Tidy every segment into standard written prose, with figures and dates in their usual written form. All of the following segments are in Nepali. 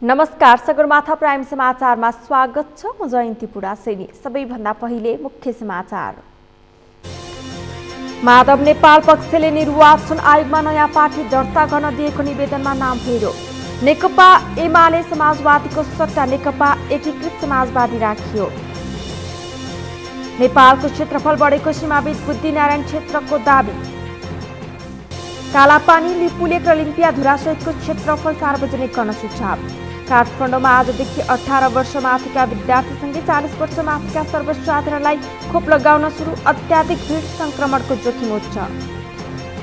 नमस्कार, सगरमाथा प्राइम समाचारमा स्वागत छ। म जयन्ती पुडासेनी। सबैभन्दा पहिले मुख्य समाचार। माधव नेपाल पक्षले निर्वाचन आयोगमा नयाँ पार्टी दर्ता गर्न दिएको निवेदनमा नाम फेर्यो। नेकपा एमाले समाजवादीको सट्टा नेकपा एकीकृत समाजवादी राखियो। नेपालको क्षेत्रफल बढेको सीमाविद बुद्धिनारायण क्षेत्रको दाबी। कालापानी, लिपुलेक र लिम्पिया धुरासहितको क्षेत्रफल सार्वजनिक गर्न सुझाव। काठमाडौँमा आजदेखि 18 वर्ष माथिका विद्यार्थीसँगै 40 वर्ष माथिका सर्वसाधारणलाई खोप लगाउन सुरु। अत्याधिक भीड, संक्रमणको जोखिम उच्च।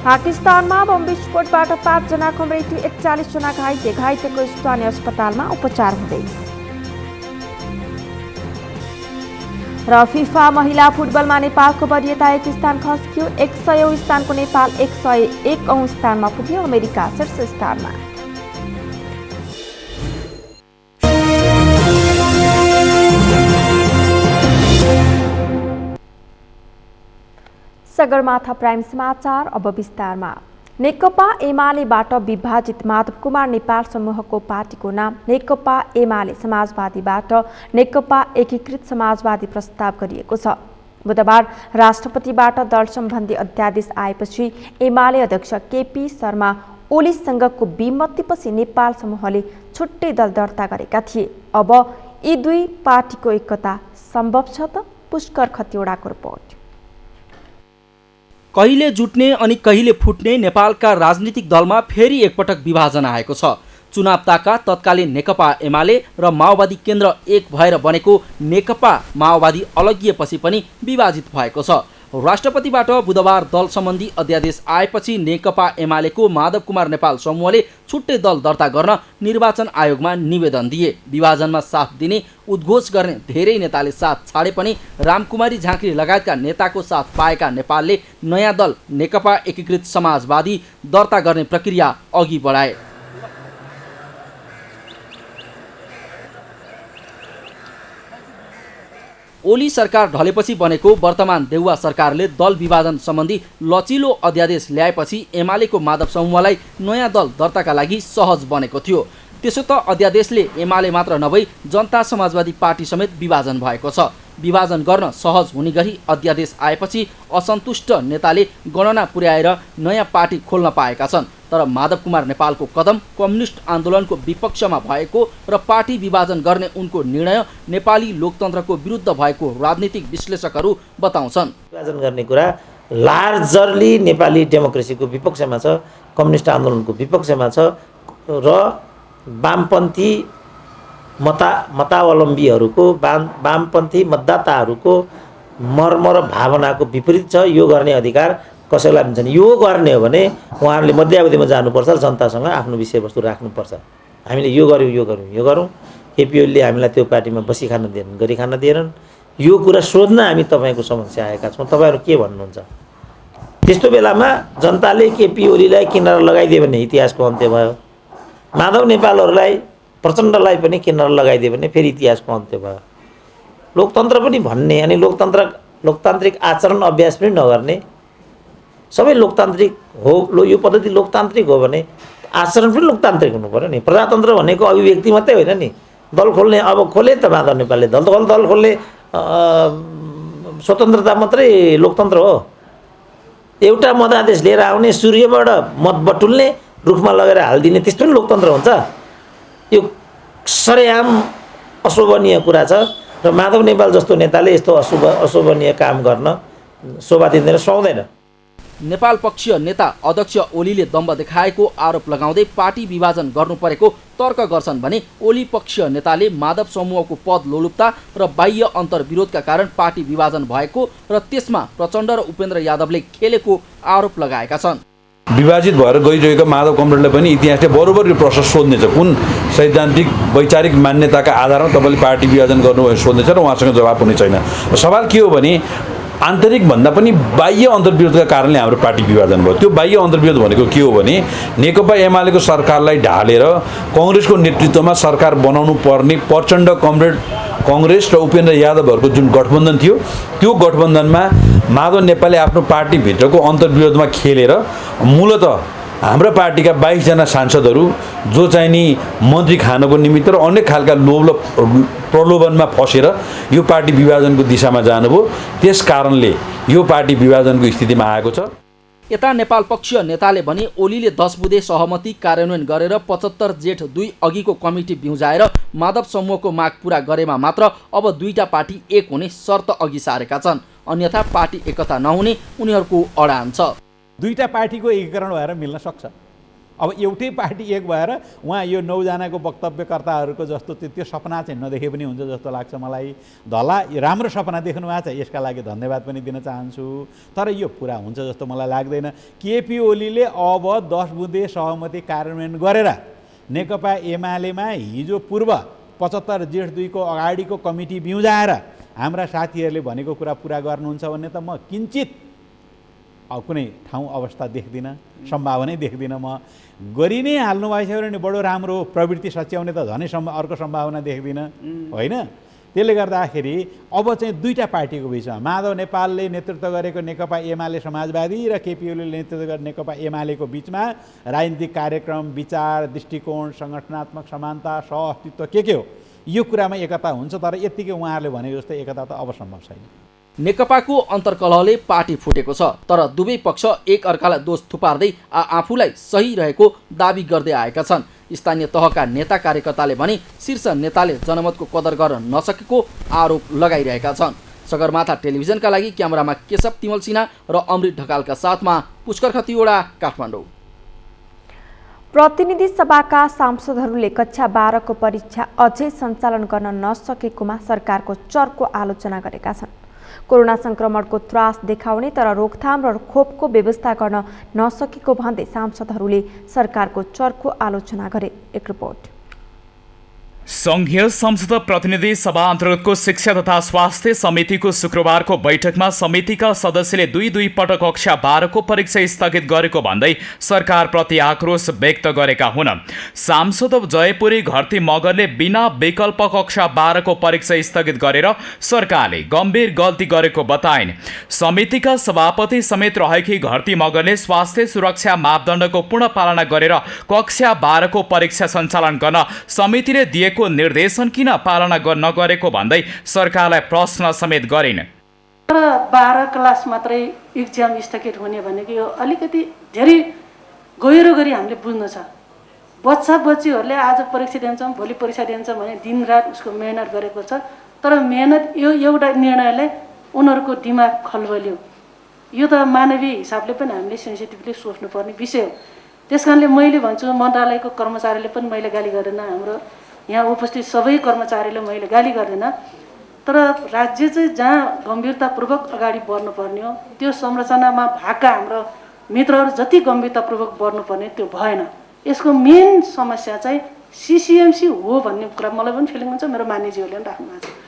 पाकिस्तानमा बम विस्फोटबाट 5 जनाको मृत्यु, 41 जना घाइते। घाइतेको स्थानीय अस्पतालमा उपचार हुँदै। र फिफा महिला फुटबलमा नेपालको वरियता 1 स्थान खस्कियो। 100औं स्थानको नेपाल 101औं स्थानमा पुग्यो। अमेरिका शीर्ष स्थानमा। सगरमाथा प्राइम समाचार अब विस्तारमा। नेकपा एमालेबाट विभाजित माधव कुमार नेपाल समूहको पार्टीको नाम नेकपा एमाले समाजवादीबाट नेकपा एकीकृत समाजवादी प्रस्ताव गरिएको छ। बुधबार राष्ट्रपतिबाट दल सम्बन्धी अध्यादेश आएपछि एमाले अध्यक्ष केपी शर्मा ओलीसँगको विमतिपछि नेपाल समूहले छुट्टै दल दर्ता गरेका थिए। अब यी दुई पार्टीको एकता सम्भव छ त? पुष्कर खतिवडाको रिपोर्ट। कहिले जुट्ने अनि कहिले फुट्ने नेपालका राजनीतिक दलमा फेरि एकपटक विभाजन आएको छ। चुनाव ताका तत्कालीन नेकपा एमाले र माओवादी केन्द्र एक भएर बनेको नेकपा माओवादी अलगिएपछि पनि विभाजित भएको छ। राष्ट्रपतिबाट बुधबार दल सम्बन्धी अध्यादेश आएपछि नेकपा एमालेको माधव कुमार नेपाल समूहले छुट्टै दल दर्ता गर्न निर्वाचन आयोगमा निवेदन दिए। विभाजनमा साथ दिने उद्घोष गर्ने धेरै नेताले साथ छाडे पनि रामकुमारी झाँक्री लगायतका नेताको साथ पाएका नेपालले नयाँ दल नेकपा एकीकृत समाजवादी दर्ता गर्ने प्रक्रिया अघि बढाए। ओली सरकार ढलेपछि बनेको वर्तमान देउवा सरकारले दल विभाजन सम्बन्धी लचिलो अध्यादेश ल्याएपछि एमालेको माधव समूहलाई नयाँ दल दर्ताका लागि सहज बनेको थियो। त्यसो त अध्यादेशले एमाले मात्र नभई जनता समाजवादी पार्टी समेत विभाजन भएको छ। विभाजन गर्न सहज हुने गरी अध्यादेश आएपछि असन्तुष्ट नेताले गणना पुर्याएर नयाँ पार्टी खोल्न पाएका छन्। तर माधव कुमार नेपालको कदम कम्युनिस्ट आन्दोलनको विपक्षमा भएको र पार्टी विभाजन गर्ने उनको निर्णय नेपाली लोकतन्त्रको विरुद्ध भएको राजनीतिक विश्लेषकहरू बताउँछन्। विभाजन गर्ने कुरा लार्जरली नेपाली डेमोक्रेसीको विपक्षमा छ, कम्युनिस्ट आन्दोलनको विपक्षमा छ र वामपन्थी मतावलम्बीहरूको वामपन्थी मतदाताहरूको मर्म र भावनाको विपरीत छ। यो गर्ने अधिकार कसैलाई पनि छैन। यो गर्ने हो भने उहाँहरूले मध्यावधिमा जानुपर्छ, जनतासँग आफ्नो विषयवस्तु राख्नुपर्छ। हामीले यो गऱ्यौँ, यो गऱ्यौँ, यो गरौँ। केपी ओलीले हामीलाई त्यो पार्टीमा बसी खान दिएनन्, गरी खान दिएनन्। यो कुरा सोध्न हामी तपाईँको समक्ष आएका छौँ। तपाईँहरू के भन्नुहुन्छ? त्यस्तो बेलामा जनताले केपी ओलीलाई किनारा लगाइदियो भने इतिहासको अन्त्य भयो। माधव नेपालहरूलाई प्रचण्डलाई पनि किनारा लगाइदियो भने फेरि इतिहासको अन्त्य भयो। लोकतन्त्र पनि भन्ने अनि लोकतान्त्रिक आचरण अभ्यास पनि नगर्ने, सबै लोकतान्त्रिक हो, यो पद्धति लोकतान्त्रिक हो भने आचरण पनि लोकतान्त्रिक हुनु पर्यो नि। प्रजातन्त्र भनेको अभिव्यक्ति मात्रै होइन नि। दल खोल्ने अब खोले त माधव नेपालले दल खोल्ने स्वतन्त्रता मात्रै लोकतन्त्र हो। एउटा मतादेश लिएर आउने, सूर्यबाट मत बटुल्ने, रुखमा लगेर हालिदिने, त्यस्तो पनि लोकतन्त्र हुन्छ? यो सरेआम अशोभनीय कुरा छ र माधव नेपाल जस्तो नेताले यस्तो अशोभनीय काम गर्न शोभा दिँदैन, सुहाउँदैन। नेपाल पक्षीय नेता अध्यक्ष ओलीले दम्ब देखाएको आरोप लगाउँदै पार्टी विभाजन गर्नु परेको तर्क गर्छन् भने ओली पक्षीय नेताले माधव समूहको पद लोलुप्ता र बाह्य अन्तर्विरोधका कारण पार्टी विभाजन भएको र त्यसमा प्रचण्ड र उपेन्द्र यादवले खेलेको आरोप लगाएका छन्। विभाजित भएर गइरहेको माधव कमरेडले पनि इतिहासले बरोबर यो प्रश्न सोध्नेछ। कुन सैद्धान्तिक वैचारिक मान्यताका आधारमा तपाईँले पार्टी विभाजन गर्नु सोध्नेछ र उहाँसँग जवाब हुने छैन। सवाल के हो भने आन्तरिक भन्दा पनि बाह्य अन्तर्विरोधका कारणले हाम्रो पार्टी विभाजन भयो। त्यो बाह्य अन्तर्विरोध भनेको के हो भने नेकपा एमालेको सरकारलाई ढालेर कङ्ग्रेसको नेतृत्वमा सरकार बनाउनु पर्ने प्रचण्ड कमरेड कङ्ग्रेस र उपेन्द्र यादवहरूको जुन गठबन्धन थियो, त्यो गठबन्धनमा माधव नेपालले आफ्नो पार्टीभित्रको अन्तर्विरोधमा खेलेर मूलतः हाम्रा पार्टीका 22 जना सांसदहरू जो चाहिँ नि मन्त्री खानको निमित्त र अनेक खालका लोभ र प्रलोभनमा फसेर यो पार्टी विभाजनको दिशामा जानुभयो। त्यस कारणले यो पार्टी विभाजनको स्थितिमा आएको छ। यता नेपाल पक्षीय नेताले भने ओलीले 10 बुँदे सहमति कार्यान्वयन गरेर 75 जेठ 2 अघिको कमिटी बिउजाएर माधव समूहको माग पूरा गरेमा मात्र अब दुईटा पार्टी एक हुने शर्त अघि सारेका छन्, अन्यथा पार्टी एकता नहुने उनीहरूको अडान छ। दुईटा पार्टीको एकीकरण भएर मिल्न सक्छ। अब एउटै पार्टी एक भएर उहाँ यो 9 जनाको वक्तव्यकर्ताहरूको जस्तो त्यो सपना चाहिँ नदेखे पनि हुन्छ जस्तो लाग्छ मलाई। धला राम्रो सपना देख्नु भएको छ, यसका लागि धन्यवाद पनि दिन चाहन्छु, तर यो पुरा हुन्छ जस्तो मलाई लाग्दैन। केपी ओलीले अब 10 बुँदे सहमति कार्यान्वयन गरेर नेकपा एमालेमा हिजो पूर्व 75 जेठ 2 को अगाडिको कमिटी बिउजाएर हाम्रा साथीहरूले भनेको कुरा पुरा गर्नुहुन्छ भन्ने त म किञ्चित कुनै ठाउँ अवस्था देख्दिनँ, सम्भावनै देख्दिनँ। म गरि नै हाल्नु भएछ भने बडो राम्रो हो, प्रवृत्ति सच्याउने त झनै अर्को सम्भावना देख्दिनँ होइन। त्यसले गर्दाखेरि अब चाहिँ दुईटा पार्टीको बिचमा माधव नेपालले नेतृत्व गरेको नेकपा एमाले समाजवादी र केपी ओलीले नेतृत्व गरेको नेकपा एमालेको बिचमा राजनीतिक कार्यक्रम, विचार, दृष्टिकोण, सङ्गठनात्मक समानता, सहअस्तित्व के हो यो कुरामा एकता हुन्छ। तर यत्तिकै उहाँहरूले भनेको जस्तै एकता त अब सम्भव छैन। नेकपाको अन्तर्कलहले पार्टी फुटेको छ, तर दुवै पक्ष एक अर्कालाई दोष थुपार्दै आफूलाई सही रहेको दाबी गर्दै आएका छन्। स्थानीय तहका नेता कार्यकर्ताले भने शीर्ष नेताले जनमतको कदर गर्न नसकेको आरोप लगाइरहेका छन्। सगरमाथा टेलिभिजनका लागि क्यामेरामा केशव तिमल सिन्हा र अमृत ढकालका साथमा पुष्कर खतिवडा, काठमाडौँ। प्रतिनिधि सभाका सांसदहरूले कक्षा 12 को परीक्षा अझै सञ्चालन गर्न नसकेकोमा सरकारको चर्को आलोचना गरेका छन्। कोरोना संक्रमणको त्रास देखाउने तर रोकथाम र खोपको व्यवस्था गर्न नसकेको भन्दै सांसदहरूले सरकारको चर्को आलोचना गरे। एक रिपोर्ट। संघीय संसद प्रतिनिधि सभा अन्तर्गतको शिक्षा तथा स्वास्थ्य समितिको शुक्रबारको बैठकमा समितिका सदस्यले दुई पटक कक्षा 12 को परीक्षा स्थगित गरेको भन्दै सरकारप्रति आक्रोश व्यक्त गरेका हुन्। सांसद जयपुरी घरती मगरले बिना विकल्प कक्षा 12 को परीक्षा स्थगित गरेर सरकारले गम्भीर गल्ती गरेको बताइन्। समितिका सभापति समेत रहेकी घरती मगरले स्वास्थ्य सुरक्षा मापदण्डको पूर्ण पालना गरेर कक्षा 12 को परीक्षा सञ्चालन गर्न समितिले दिएको निर्देशन किन पालना नगरेको भन्दै सरकारलाई प्रश्न समेत गरिन्। 12 क्लास मात्रै इक्जाम स्थगित हुने भनेको यो अलिकति धेरै गहिरो गरी हामीले बुझ्नु छ। बच्चाबच्चीहरूले आज परीक्षा दिन्छौँ, भोलि परीक्षा दिन्छौँ भने दिनरात उसको मेहनत गरेको छ, तर मेहनत यो एउटा निर्णयले उनीहरूको दिमाग खलबल्यो। यो त मानवीय हिसाबले पनि हामीले सेन्सिटिभली सोच्नुपर्ने विषय हो। त्यसकारणले मैले भन्छु मन्त्रालयको कर्मचारीले पनि मैले गाली गर्दैन, हाम्रो यहाँ उपस्थित सबै कर्मचारीले मैले गाली गर्दैन, तर राज्य चाहिँ जहाँ गम्भीरतापूर्वक अगाडि बढ्नुपर्ने हो त्यो संरचनामा भएका हाम्रो मित्रहरू जति गम्भीरतापूर्वक बढ्नुपर्ने त्यो भएन। यसको मेन समस्या चाहिँ सिसिएमसी हो भन्ने कुरा मलाई पनि फिलिङ हुन्छ, मेरो मान्यज्यूहरूले पनि राख्नु भएको छ।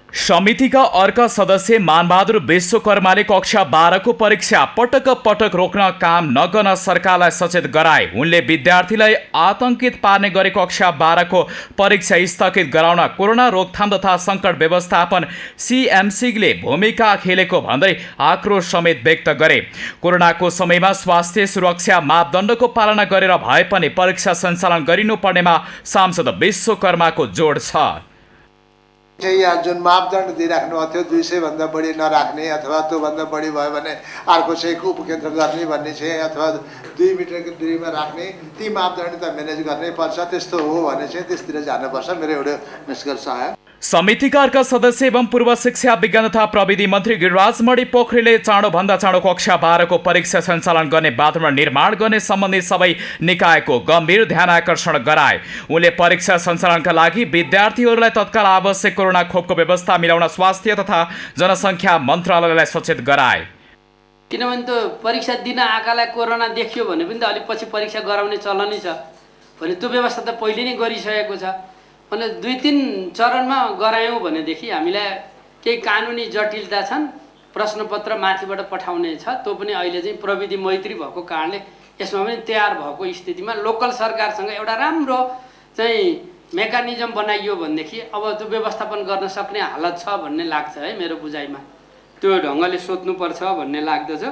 समितिका अर्का सदस्य मानबहादुर विश्वकर्माले कक्षा 12 को परीक्षा पटक रोक्न काम नगर्न सरकारलाई सचेत गराए। उनले विद्यार्थीलाई आतंकित पार्ने गरी कक्षा 12 को परीक्षा स्थगित गराउन कोरोना रोकथाम तथा सङ्कट व्यवस्थापन सिएमसीले भूमिका खेलेको भन्दै आक्रोश समेत व्यक्त गरे। कोरोनाको समयमा स्वास्थ्य सुरक्षा मापदण्डको पालना गरेर भए पनि परीक्षा सञ्चालन गरिनुपर्नेमा सांसद विश्वकर्माको जोड छ। यहाँ जुन मापदण्ड दिइराख्नु भएको थियो 200 भन्दा बढी नराख्ने अथवा त्योभन्दा बढी भयो भने अर्को चाहिँ उपकेन्द्र गर्ने भन्ने चाहिँ अथवा 2 मिटरको दूरीमा राख्ने, ती मापदण्ड त म्यानेज गर्नै पर्छ। त्यस्तो हो भने चाहिँ त्यसतिर जानुपर्छ, मेरो एउटा निष्कर्ष आयो। समितिका अर्का सदस्य एवं पूर्व शिक्षा विज्ञान तथा प्रविधि मन्त्री गिरिराज मणि पोखरेलले चाँडोभन्दा चाँडो कक्षा 12 को परीक्षा सञ्चालन गर्ने वातावरण निर्माण गर्ने सम्बन्धी सबै निकायको गम्भीर ध्यान आकर्षण गराए। उनले परीक्षा सञ्चालनका लागि विद्यार्थीहरूलाई तत्काल आवश्यक कोरोना खोपको व्यवस्था मिलाउन स्वास्थ्य तथा जनसङ्ख्या मन्त्रालयलाई सचेत गराए। किनभने त्यो परीक्षा दिन आएकालाई कोरोना देखियो भने पनि त अलिक पछि परीक्षा गराउने चलनै छ भने त्यो व्यवस्था त पहिले नै गरिसकेको छ। भने 2-3 चरणमा गरायौँ भनेदेखि हामीलाई केही कानुनी जटिलता छन्, प्रश्नपत्र माथिबाट पठाउने छ, त्यो पनि अहिले चाहिँ प्रविधि मैत्री भएको कारणले यसमा पनि तयार भएको स्थितिमा लोकल सरकारसँग एउटा राम्रो चाहिँ मेकानिजम बनाइयो भनेदेखि अब त्यो व्यवस्थापन गर्न सक्ने हालत छ भन्ने लाग्छ है मेरो बुझाइमा। त्यो ढङ्गले सोच्नुपर्छ भन्ने लाग्दछ।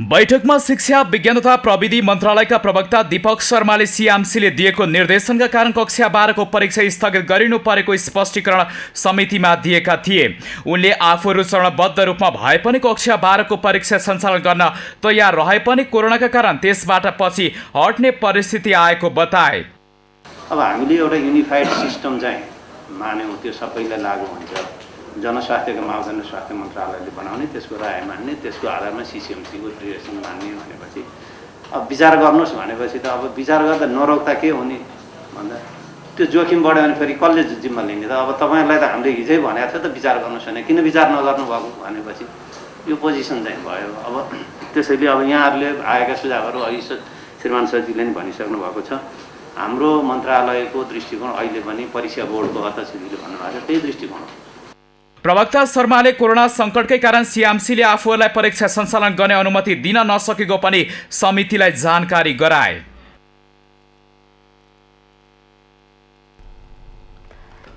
बैठकमा शिक्षा विज्ञान तथा प्रविधि मन्त्रालयका प्रवक्ता दीपक शर्माले सिएमसीले दिएको निर्देशनका कारण कक्षा 12 को परीक्षा स्थगित गरिनु परेको स्पष्टीकरण समितिमा दिएका थिए। उनले आफूहरू चरणबद्ध रूपमा भए पनि कक्षा 12 को परीक्षा सञ्चालन गर्न तयार रहे पनि कोरोनाका कारण त्यसबाट पछि हट्ने परिस्थिति आएको बताए। अब हामीले एउटा युनिफाइड सिस्टम चाहिँ मान्यौँ, त्यो सबैलाई लागू हुन्छ। जनस्वास्थ्यको मापदण्ड स्वास्थ्य मन्त्रालयले बनाउने, त्यसको राय मान्ने, त्यसको आधारमा सिसिएमसीको डिरेक्सन मान्ने भनेपछि अब विचार गर्नुहोस् भनेपछि त अब विचार गर्दा नरोक्दा के हुने भन्दा त्यो जोखिम बढ्यो भने फेरि कसले जिम्मा लिने त? अब तपाईँहरूलाई त हामीले हिजै भनेको थियो त विचार गर्नुहोस् भने, किन विचार नगर्नु भएको भनेपछि यो पोजिसन चाहिँ भयो। अब त्यसैले अब यहाँहरूले आएका सुझावहरू अहिले श्रीमान सचिवले नि भनिसक्नु भएको छ। हाम्रो मन्त्रालयको दृष्टिकोण अहिले पनि परीक्षा बोर्डको अध्यक्षले भन्नुभएको छ, त्यही दृष्टिकोण हो। प्रवक्ता शर्माले कोरोना सङ्कटकै कारण सिएमसीले आफूहरूलाई परीक्षा सञ्चालन गर्ने अनुमति दिन नसकेको पनि समितिलाई जानकारी गराए।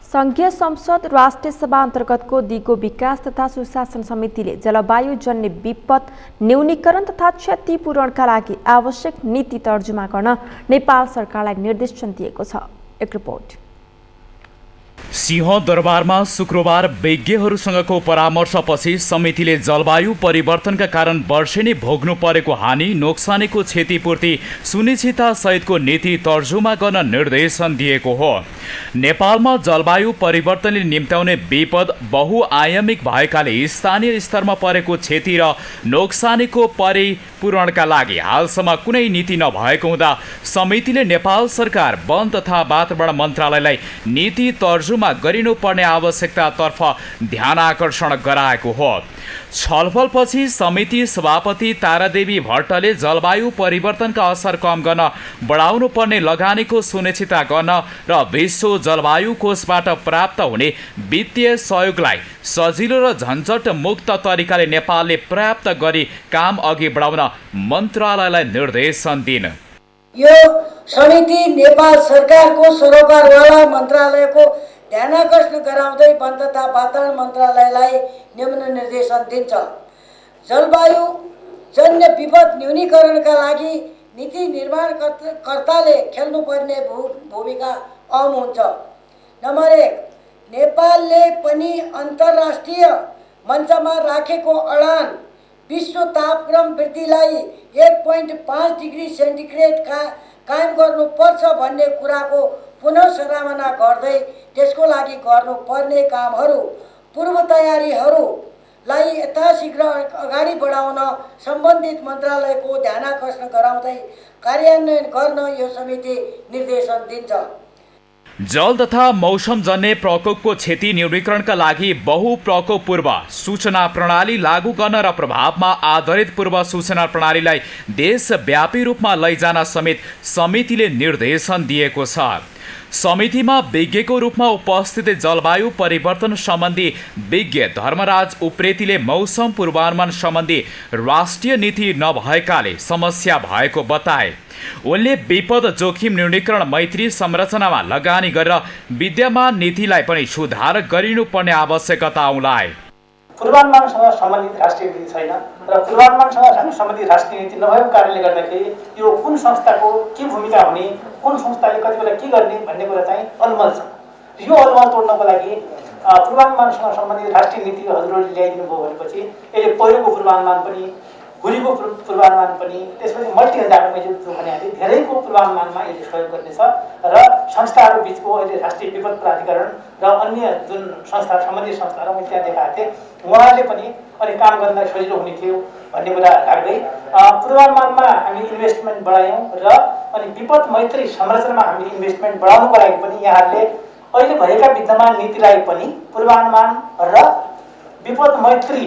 संघीय संसद राष्ट्रिय सभा अन्तर्गतको दिगो विकास तथा सुशासन समितिले जलवायु जन्य विपद न्यूनीकरण तथा क्षतिपूरणका लागि आवश्यक नीति तर्जुमा गर्न नेपाल सरकारलाई निर्देशन दिएको छ। एक रिपोर्ट। सिंहदरबारमा शुक्रबार विज्ञहरूसँगको परामर्शपछि समितिले जलवायु परिवर्तनका कारण वर्षेनी भोग्नु परेको हानि नोक्सानीको क्षतिपूर्ति सुनिश्चितता सहितको नीति तर्जुमा गर्न निर्देशन दिएको हो। नेपालमा जलवायु परिवर्तनले निम्त्याउने विपद बहुआयामिक भएकाले स्थानीय स्तरमा परेको क्षति र नोक्सानीको परिपूरणका लागि हालसम्म कुनै नीति नभएको हुँदा समितिले नेपाल सरकार वन तथा वातावरण मन्त्रालयलाई नीति तर्जुमा गरिनुपर्ने आवश्यकतातर्फ ध्यान आकर्षण गराएको हो। छलफलपछि समिति सभापति तारादेवी भट्टले जलवायु परिवर्तनका असर कम गर्न बढाउनु पर्ने लगानीको सुनिश्चितता गर्न र विश्व जलवायु कोषबाट प्राप्त हुने वित्तीय सहयोगलाई सजिलो र झन्झट मुक्त तरिकाले नेपालले प्राप्त गरी काम अघि बढाउन मन्त्रालयलाई निर्देशन दिन्। यो समिति नेपाल सरकारको सरोकारवाला मन्त्रालयको ध्यानाकर्षण गराउँदै वन तथा वातावरण मन्त्रालयलाई निम्न निर्देशन दिन्छ। जलवायु जन्य विपद न्यूनीकरणका लागि नीति निर्माणकर्ताले खेल्नुपर्ने भूमिका अहम हुन्छ। नम्बर 1, नेपालले पनि अन्तर्राष्ट्रिय मञ्चमा राखेको अडान विश्व तापक्रम वृद्धिलाई 1.5 डिग्री सेन्टिग्रेड कायम गर्नुपर्छ भन्ने कुराको पुनः सराहना गर्दै त्यसको लागि गर्नुपर्ने कामहरू पूर्व तयारीहरूलाई यथाशीघ्र अगाडि बढाउन सम्बन्धित मन्त्रालयको ध्यानाकर्षण गराउँदै कार्यान्वयन गर्न यो समिति निर्देशन दिन्छ। जल तथा मौसमजन्य प्रकोपको क्षति न्यूनीकरणका लागि बहु प्रकोप पूर्व सूचना प्रणाली लागू गर्न र प्रभावमा आधारित पूर्व सूचना प्रणालीलाई देशव्यापी रूपमा लैजान समेत समितिले निर्देशन दिएको छ। समितिमा विज्ञको रूपमा उपस्थित जलवायु परिवर्तन सम्बन्धी विज्ञ धर्मराज उप्रेतीले मौसम पूर्वानुमान सम्बन्धी राष्ट्रिय नीति नभएकाले समस्या भएको बताए। उनले विपद जोखिम न्यूनीकरण मैत्री संरचनामा लगानी गरेर विद्यमान नीतिलाई पनि सुधार गरिनुपर्ने आवश्यकता उलाए। पूर्वानुमानसँग सम्बन्धित राष्ट्रिय नीति छैन र पूर्वानुमानसँग सम्बन्धित राष्ट्रिय नीति नभएको कारणले गर्दाखेरि यो कुन संस्थाको के भूमिका हुने, कुन संस्थाले कति बेला के गर्ने भन्ने कुरा चाहिँ अलमल छ। यो अलमल तोड्नको लागि पूर्वानुमानसँग सम्बन्धित राष्ट्रिय नीति हजुरहरूले ल्याइदिनु भयो भनेपछि यसले पहिरोको पूर्वानुमान पनि, हुरीको पूर्वानुमान पनि, त्यसपछि मल्टी हजारमा जो भनेको धेरैको पूर्वानुमानमा यसले सहयोग गर्नेछ र संस्थाहरू बिचको अहिले राष्ट्रिय विपद प्राधिकरण र अन्य जुन संस्था सम्बन्धित संस्थाहरू मैले त्यहाँ देखाएको थिएँ, उहाँहरूले पनि अनि काम गर्न सजिलो हुने थियो भन्ने कुरा राख्दै पूर्वानुमानमा हामीले इन्भेस्टमेन्ट बढायौँ र अनि विपद मैत्री संरचनामा हामीले इन्भेस्टमेन्ट बढाउनुको लागि पनि यहाँहरूले अहिले भएका विद्यमान नीतिलाई पनि पूर्वानुमान र विपद मैत्री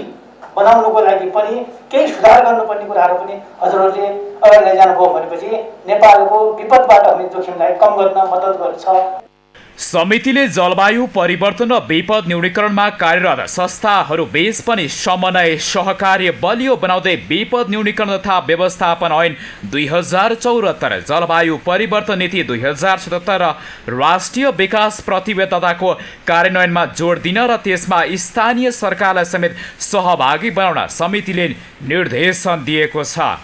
बनाउनुको लागि पनि केही सुधार गर्नुपर्ने कुराहरू पनि हजुरहरूले अगाडि लैजानुभयो भनेपछि नेपालको विपदबाट हुने जोखिमलाई कम गर्न मद्दत गर्छ। समितिले जलवायु परिवर्तन र विपद न्यूनीकरणमा कार्यरत संस्थाहरू बीच पनि समन्वय सहकार्य बलियो बनाउँदै विपद न्यूनीकरण तथा व्यवस्थापन ऐन 2074, जलवायु परिवर्तन नीति 2077 र राष्ट्रिय विकास प्रतिबद्धताको कार्यान्वयनमा जोड दिन र त्यसमा स्थानीय सरकारलाई समेत सहभागी बनाउन समितिले निर्देशन दिएको छ।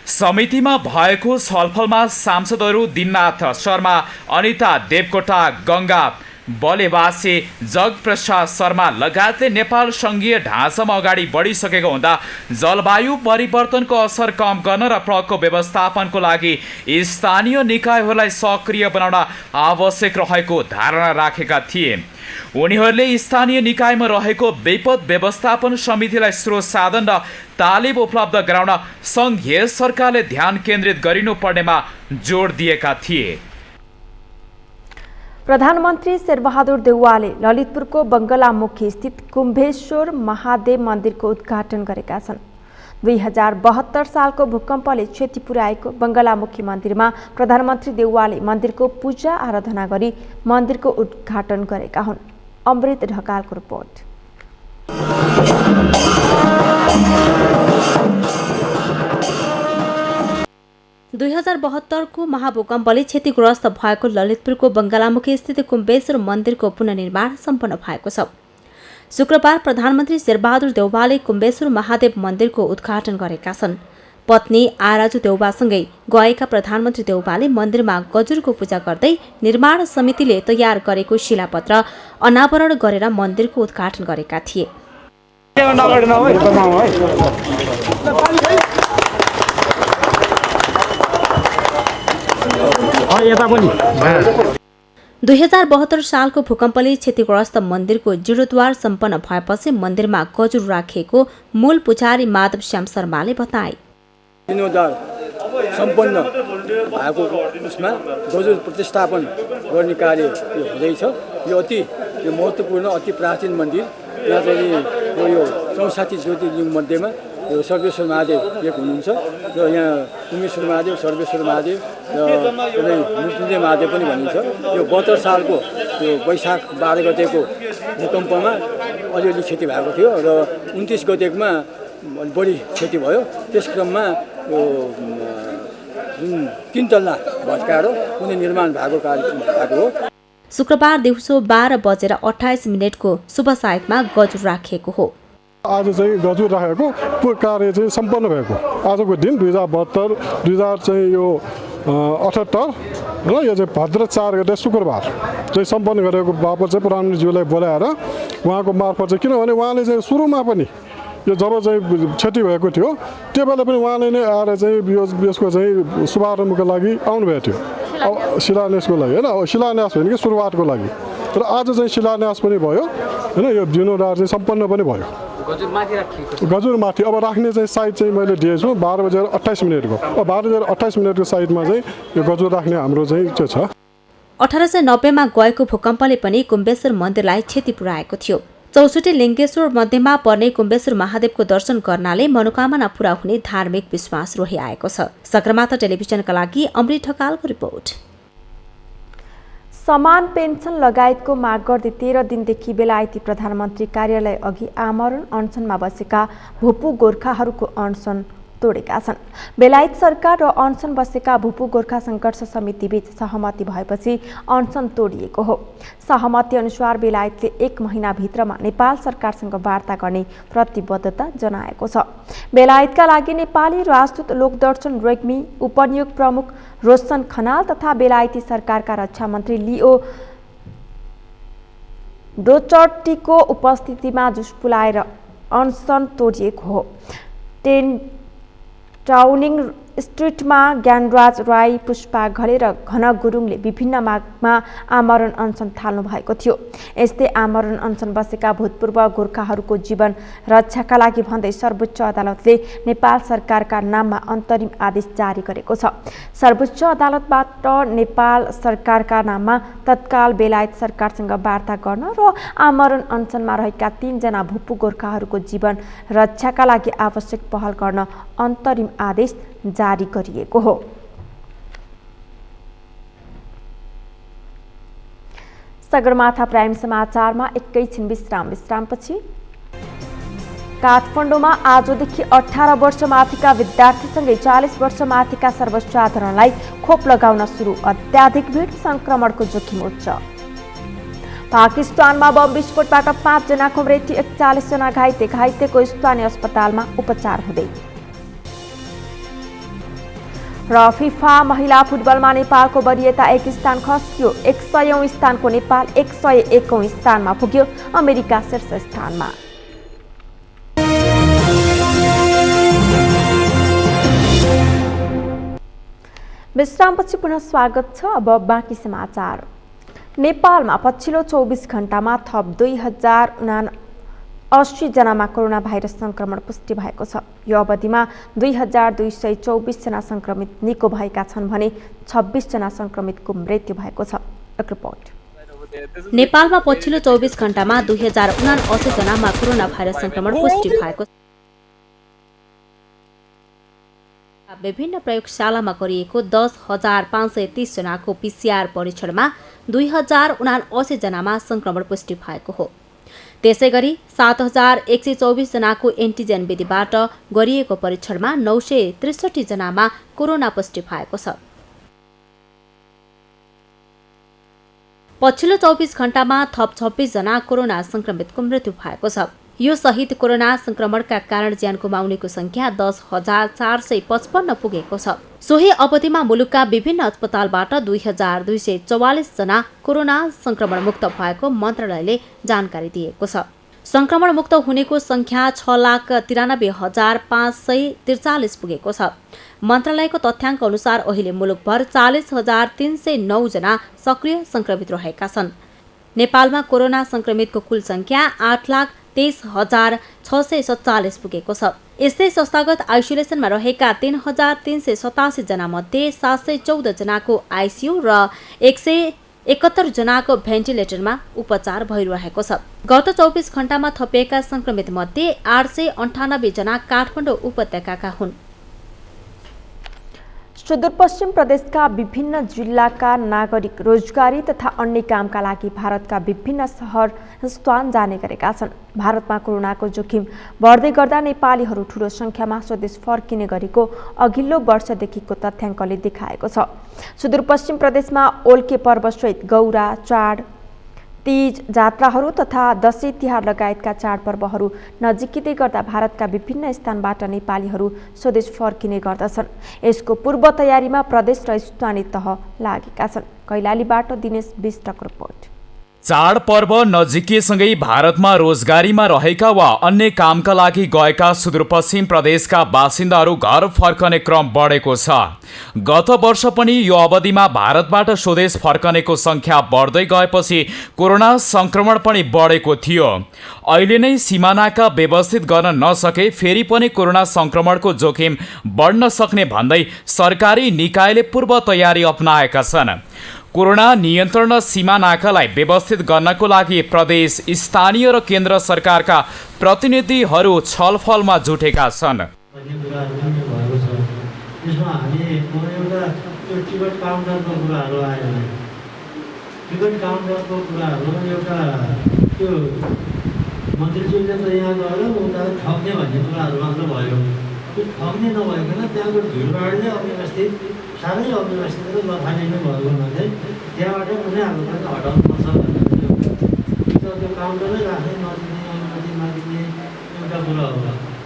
समितिमा भएको छलफलमा सांसदहरू दिननाथ शर्मा, अनिता देवकोटा, गङ्गा बलेवासी, जगप्रसाद शर्मा लगायतले नेपाल सङ्घीय ढाँचामा अगाडि बढिसकेको हुँदा जलवायु परिवर्तनको असर कम गर्न र प्रकोप व्यवस्थापनको लागि स्थानीय निकायहरूलाई सक्रिय बनाउन आवश्यक रहेको धारणा राखेका थिए। उनीहरूले स्थानीय निकायमा रहेको विपद व्यवस्थापन समितिलाई स्रोत साधन र तालिम उपलब्ध गराउन सङ्घीय सरकारले ध्यान केन्द्रित गरिनुपर्नेमा जोड दिएका थिए। प्रधानमन्त्री शेरबहादुर देउवाले ललितपुरको बङ्गलामुखी स्थित कुम्भेश्वर महादेव मन्दिरको उद्घाटन गरेका छन्। 2072 सालको भूकम्पले क्षति पुर्याएको बङ्गलामुखी मन्दिरमा प्रधानमन्त्री देउवाले मन्दिरको पूजा आराधना गरी मन्दिरको उद्घाटन गरेका हुन्। अमृत ढकालको रिपोर्ट। 2072 को महाभूकम्पले क्षतिग्रस्त भएको ललितपुरको बङ्गलामुखी स्थित कुम्भेश्वर मन्दिरको पुनर्निर्माण सम्पन्न भएको छ। शुक्रबार प्रधानमन्त्री शेरबहादुर देउवाले कुम्भेश्वर महादेव मन्दिरको उद्घाटन गरेका छन्। पत्नी आराजु देउवासँगै गएका प्रधानमन्त्री देउवाले मन्दिरमा गजुरको पूजा गर्दै निर्माण समितिले तयार गरेको शिलापत्र अनावरण गरेर मन्दिरको उद्घाटन गरेका थिए। 2072 सालको भूकम्पले क्षतिग्रस्त मन्दिरको जीर्णोद्धार सम्पन्न भएपछि मन्दिरमा गजुर राखिएको मूल पुजारी माधव श्याम शर्माले बताए। जीर्णोद्धार सम्पन्न भएको उसमा गजुर प्रतिष्ठापन गर्ने कार्य हुँदैछ। यो अति महत्त्वपूर्ण अति प्राचीन मन्दिर। यहाँ चाहिँ यो 64 ज्योतिर्लिङ्ग मध्येमा यो सर्वेश्वर महादेव एक हुनुहुन्छ र यहाँ कुम्भेश्वर महादेव, सर्वेश्वर महादेव र मृत्युञ्जय महादेव पनि भनिन्छ। यो 72 सालको यो वैशाख 12 गतेको भूकम्पमा अलिअलि क्षति भएको थियो र 29 गतेमा बढी क्षति भयो। त्यस क्रममा यो जुन 3 तल्ला भत्काएर पुनर्निर्माण भएको कार्यक्रम भएको हो। शुक्रबार दिउँसो 12:28 को शुभ सायतमा गजुर राखिएको हो। आज चाहिँ गजुर राखेको कार्य चाहिँ सम्पन्न भएको आजको दिन 2072 2000 चाहिँ यो 78 र यो चाहिँ भद्र 4 गते शुक्रबार चाहिँ सम्पन्न गरेको बापत चाहिँ प्रधानमन्त्रीज्यूलाई बोलाएर उहाँको मार्फत चाहिँ किनभने उहाँले चाहिँ सुरुमा पनि यो जब चाहिँ क्षति भएको थियो त्यो बेला पनि उहाँले नै आएर चाहिँ यसको चाहिँ शुभारम्भको लागि आउनुभएको थियो शिलान्यासको लागि होइन। शिलान्यास होइन कि सुरुवातको लागि तर आज चाहिँ शिलान्यास पनि भयो होइन। यो जीर्णोद्धार चाहिँ सम्पन्न पनि भयो। गजुर माथि अब राख्ने चाहिँ साइड चाहिँ मैले दिएछु 12:28 को। अब 12:28 साइडमा चाहिँ यो गजुर राख्ने हाम्रो चाहिँ त्यो छ। 1890 मा गएको भूकम्पले पनि कुम्भेश्वर मन्दिरलाई क्षति पुर्याएको थियो। 64 लिङ्गेश्वर मध्यमा पर्ने कुम्भेश्वर महादेवको दर्शन गर्नाले मनोकामना पूरा हुने धार्मिक विश्वास रहिआएको छ। सगरमाथा टेलिभिजनका लागि अमृत ढकालको रिपोर्ट। समान पेन्सन लगायतको माग गर्दै 13 दिनदेखि बेलायती प्रधानमन्त्री कार्यालय अघि आमरण अनसनमा बसेका भूपू गोर्खाहरूको अनसन तोडेका छन्। बेलायत सरकार र अनसन बसेका भूपू गोर्खा सङ्घर्ष समिति बीच सहमति भएपछि अनसन तोडिएको हो। सहमति अनुसार बेलायतले 1 महिनाभित्रमा नेपाल सरकारसँग वार्ता गर्ने प्रतिबद्धता जनाएको छ। बेलायतका लागि नेपाली राजदूत लोकदर्शन रेग्मी, उपनियोग प्रमुख रोशन खनाल तथा बेलायती सरकारका रक्षा मन्त्री लिओ डोचर्टीको उपस्थितिमा जुस पुलाएर अनसन तोडिएको हो। टाउनिङ स्ट्रिटमा ज्ञानराज राई, पुष्पा घले र घन गुरुङले विभिन्न मागमा आमरण अनसन थाल्नु भएको थियो। यस्तै आमरण अनसन बसेका भूतपूर्व गोर्खाहरूको जीवन रक्षाका लागि भन्दै सर्वोच्च अदालतले नेपाल सरकारका नाममा अन्तरिम आदेश जारी गरेको छ। सर्वोच्च अदालतबाट नेपाल सरकारका नाममा तत्काल बेलायत सरकारसँग वार्ता गर्न र आमरण अनसनमा रहेका 3 जना भूपू गोर्खाहरूको जीवन रक्षाका लागि आवश्यक पहल गर्न अन्तरिम आदेश जारी गरिएको हो। सगरमाथा प्राइम समाचारमा एकैछिन विश्रामपछि काठमाडौँमा आजदेखि 18 वर्ष माथिका विद्यार्थीसँगै 40 वर्ष माथिका सर्वसाधारणलाई खोप लगाउन सुरु। अत्याधिक भिड, संक्रमणको जोखिम उच्च। पाकिस्तानमा बम विस्फोटबाट 5 जनाको मृत्यु, 41 जना घाइते। घाइतेको स्थानीय अस्पतालमा उपचार हुँदै। र फिफा महिला फुटबलमा नेपालको वरियता 1 स्थान खस्कियो। 100औं स्थानको नेपाल 101औं स्थानमा पुग्यो। अमेरिका शीर्ष स्थानमा। विश्रामपछि पुनः स्वागत छ। अब बाँकी समाचार। नेपालमा पछिल्लो 24 घण्टामा थप 2079 जनामा कोरोना भाइरस संक्रमण पुष्टि भएको छ। यो अवधिमा 2224 जना संक्रमित निको भएका छन् भने 26 जना संक्रमितको मृत्यु भएको छ। एक रिपोर्ट। नेपालमा पछिल्लो 24 घण्टामा 2079 जनामा कोरोना भाइरस संक्रमण पुष्टि भएको छ। विभिन्न प्रयोगशालामा गरिएको 10,530 जनाको PCR परीक्षणमा 2079 जनामा संक्रमण पुष्टि भएको हो। त्यसैगरी 7,124 जनाको एन्टिजेन विधिबाट गरिएको परीक्षणमा 963 जनामा कोरोना पुष्टि भएको छ। पछिल्लो 24 घण्टामा थप 26 जना कोरोना संक्रमितको मृत्यु भएको छ। यो सहित कोरोना संक्रमणका कारण ज्यान गुमाउनेको संख्या 10,455 पुगेको छ। सोही अवधिमा मुलुकका विभिन्न अस्पतालबाट 2,244 जना कोरोना संक्रमण मुक्त भएको मन्त्रालयले जानकारी दिएको छ। संक्रमण मुक्त हुनेको संख्या 6,93,543 पुगेको छ। मन्त्रालयको तथ्याङ्क अनुसार अहिले मुलुकभर 40,309 जना सक्रिय संक्रमित रहेका छन्। नेपालमा कोरोना संक्रमितको कुल संख्या 8,23,647 पुगेको छ। यस्तै संस्थागत आइसोलेसनमा रहेका 3,387 जना मध्ये 714 जनाको आइसियु र 171 जनाको भेन्टिलेटरमा उपचार भइरहेको छ। गत 24 घण्टामा थपिएका संक्रमित मध्ये 898 जना काठमाडौँ उपत्यकाका हुन्। सुदूरपश्चिम प्रदेशका विभिन्न जिल्लाका नागरिक रोजगारी तथा अन्य कामका लागि भारतका विभिन्न सहर स्थान जाने गरेका छन्। भारतमा कोरोनाको जोखिम बढ्दै गर्दा नेपालीहरू ठूलो संख्यामा स्वदेश फर्किने गरेको अघिल्लो वर्षदेखिको तथ्याङ्कले देखाएको छ। सुदूरपश्चिम प्रदेशमा ओल्के पर्वसहित गौरा, चाड, तीज, जात्राहरू तथा दशैं तिहार लगायतका चाडपर्वहरू नजिकै गर्दा भारतका विभिन्न स्थानबाट नेपालीहरू स्वदेश फर्किने गर्दछन्। यसको पूर्व तयारीमा प्रदेश र स्थानीय तह लागेका छन्। कैलालीबाट दिनेश विष्टको रिपोर्ट। चाडपर्व नजिकैसँगै भारतमा रोजगारीमा रहेका वा अन्य कामका लागि गएका सुदूरपश्चिम प्रदेशका बासिन्दाहरू घर फर्कने क्रम बढेको छ। गत वर्ष पनि यो अवधिमा भारतबाट स्वदेश फर्कनेको संख्या बढ्दै गएपछि कोरोना संक्रमण पनि बढेको थियो। अहिले नै सीमानाका व्यवस्थित गर्न नसके फेरि पनि कोरोना संक्रमणको जोखिम बढ्न सक्ने भन्दै सरकारी निकायले पूर्व तयारी अपनाएका छन्। कोरोना नियन्त्रण सीमा नाकालाई व्यवस्थित गर्नको लागि प्रदेश, स्थानीय र केन्द्र सरकारका प्रतिनिधिहरू छलफलमा जुटेका छन्। मन्त्रीज्यूले त यहाँ गएर उता ठग्ने भन्ने कुराहरू मात्र भयो। त्यो ठग्ने नभइकन त्यहाँको भिडभाडले अव्यवस्थित, साह्रै अव्यवस्थित र लथालिने भएको हुनाले त्यहाँबाट कुनै हालतमा हटाउनुपर्छ भन्ने त्यो काउन्टरै राख्ने नदिने, अनुमति नदिने एउटा कुरा हो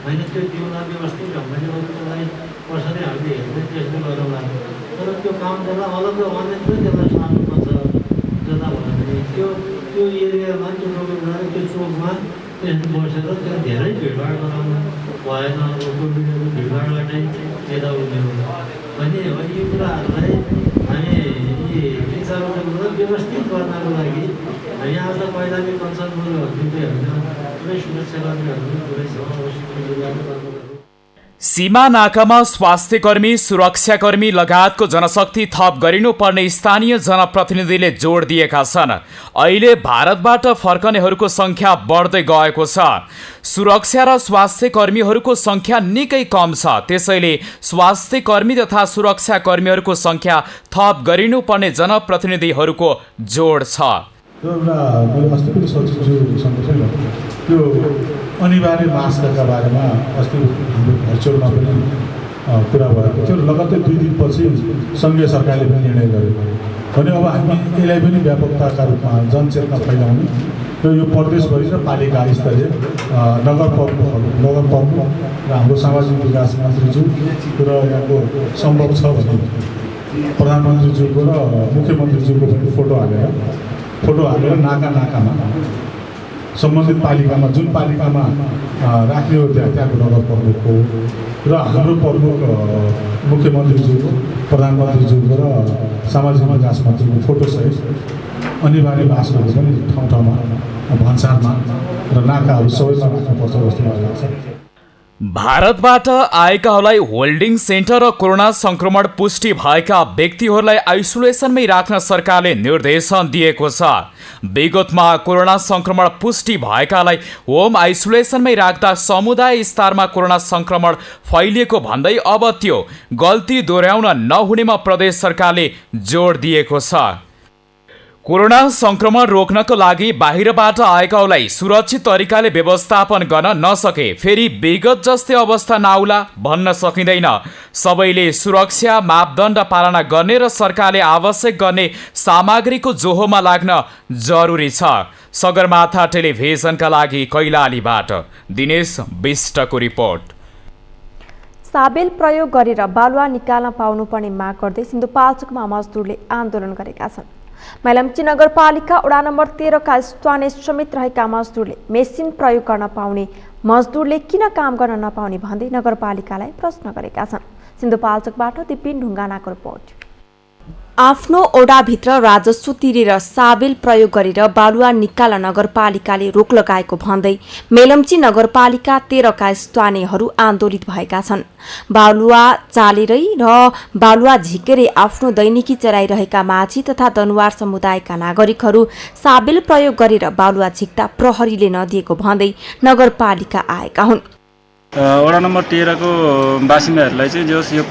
होइन। त्यो दिउँला व्यवस्थित ढङ्गले त्यसलाई कसरी हामीले हेर्ने त्यसले गरौँला। तर त्यो काउन्टरलाई अलग अन्यत्र त्यसलाई सार्नुपर्छ जता भयो भने त्यो एरियामा त्यो चोकमा बसेर त्यहाँ धेरै भिडभाड गराउनु भएन। कोभिडको भिडभाडबाटै यताउति हो भने यी कुराहरूलाई हामी यी विचारहरू व्यवस्थित गर्नको लागि हामी आज पहिलाकै कन्सर्नहरू जुन पुरै सुरक्षाकर्मीहरू पुरै गर्नुपर्छ। सीमा नाकामा स्वास्थ्यकर्मी, सुरक्षाकर्मी लगायतको जनशक्ति थप गरिनुपर्ने स्थानीय जनप्रतिनिधिले जोड दिएका छन्। अहिले भारतबाट फर्कनेहरूको संख्या बढ्दै गएको छ। सुरक्षा र स्वास्थ्यकर्मीहरूको संख्या निकै कम छ। त्यसैले स्वास्थ्यकर्मी तथा सुरक्षाकर्मीहरूको संख्या थप गरिनुपर्ने जनप्रतिनिधिहरूको जोड छ। त्यो एउटा मैले अस्ति पनि सचिवज्यूसँग चाहिँ त्यो अनिवार्य मास्कका बारेमा अस्ति हाम्रो भर्चुअलमा पनि कुरा भएको थियो। लगत्तै 2 दिनपछि सङ्घीय सरकारले पनि निर्णय गर्यो भने अब हामी यसलाई पनि व्यापकताका रूपमा जनचेतना फैलाउने र यो प्रदेशभरि र पालिका स्तरीय नगर प्रमुख र हाम्रो सामाजिक विकास मन्त्रीज्यू र यहाँको सम्भव छ भने प्रधानमन्त्रीज्यूको र मुख्यमन्त्रीज्यूको पनि फोटो हालेर नाकामा सम्बन्धित पालिकामा जुन पालिकामा राख्ने हो त्यहाँको नगर प्रमुखको र हाम्रो प्रमुख मुख्यमन्त्रीज्यूको प्रधानमन्त्रीज्यूको र सामाजिक विकास मन्त्रीको फोटोसहित अनिवार्य मास्कहरू पनि ठाउँमा भन्सारमा र नाकाहरू सबैमा राख्नुपर्छ जस्तो मलाई लाग्छ। भारतबाट आएकाहरूलाई होल्डिङ सेन्टर र कोरोना संक्रमण पुष्टि भएका व्यक्तिहरूलाई आइसोलेसनमै राख्न सरकारले निर्देशन दिएको छ। विगतमा कोरोना संक्रमण पुष्टि भएकालाई होम आइसोलेसनमै राख्दा समुदाय स्तरमा कोरोना संक्रमण फैलिएको भन्दै अब त्यो गल्ती दोहोर्याउन नहुनेमा प्रदेश सरकारले जोड दिएको छ। कोरोना संक्रमण रोक्नको लागि बाहिरबाट आएकाहरूलाई सुरक्षित तरिकाले व्यवस्थापन गर्न नसके फेरि विगत जस्तै अवस्था नआउला भन्न सकिँदैन। सबैले सुरक्षा मापदण्ड पालना गर्ने र सरकारले आवश्यक गर्ने सामग्रीको जोहोमा लाग्न जरुरी छ। सगरमाथा टेलिभिजनका लागि कैलालीबाट दिनेश विष्टको रिपोर्ट। साबेल प्रयोग गरेर बालुवा निकाल्न पाउनुपर्ने माग गर्दै सिन्धुपाल्चोकमा मजदुरले आन्दोलन गरेका छन्। मेलम्ची नगरपालिका वडा नम्बर 13 का स्थानीय समेत रहेका मजदुरले मेसिन प्रयोग गर्न पाउने मजदुरले किन काम गर्न नपाउने भन्दै नगरपालिकालाई प्रश्न गरेका छन्। सिन्धुपाल्चोकबाट दिपिन ढुङ्गानाको रिपोर्ट। आफ्नो ओडाभित्र राजस्व तिरेर साबेल प्रयोग गरेर बालुवा निकाल्न नगरपालिकाले रोक लगाएको भन्दै मेलम्ची नगरपालिका 13 का स्थानीयहरू आन्दोलित भएका छन्। बालुवा चालेरै र बालुवा झिकेरै आफ्नो दैनिकी चलाइरहेका माझी तथा दनुवार समुदायका नागरिकहरू साबेल प्रयोग गरेर बालुवा झिक्दा प्रहरीले नदिएको भन्दै नगरपालिका आएका हुन्। वडा नम्बर 13 को बासिन्दाहरूलाई चाहिँ जस यो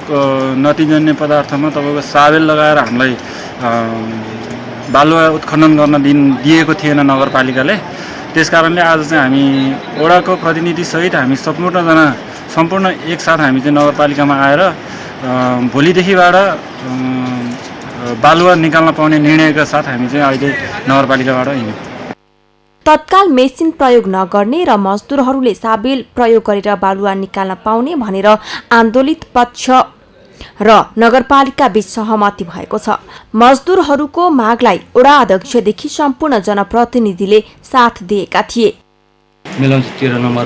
नतिजन्य पदार्थमा तपाईँको साबेल लगाएर हामीलाई बालुवा उत्खनन गर्न दिएको थिएन नगरपालिकाले। त्यसकारणले आज चाहिँ हामी वडाको प्रतिनिधिसहित हामी सम्पूर्ण एकसाथ हामी चाहिँ नगरपालिकामा आएर भोलिदेखिबाट बालुवा निकाल्न पाउने निर्णयका साथ हामी चाहिँ अहिले नगरपालिकाबाट हिँड्यौँ। तत्काल मेसिन प्रयोग नगर्ने र मजदुरहरूले साबेल प्रयोग गरेर बालुवा निकाल्न पाउने भनेर आन्दोलित पक्ष र नगरपालिका बीच सहमति भएको छ। मजदुरहरूको मागलाई वडा अध्यक्षदेखि सम्पूर्ण जनप्रतिनिधिले साथ दिएका थिए। मेलम्ची 13 नम्बर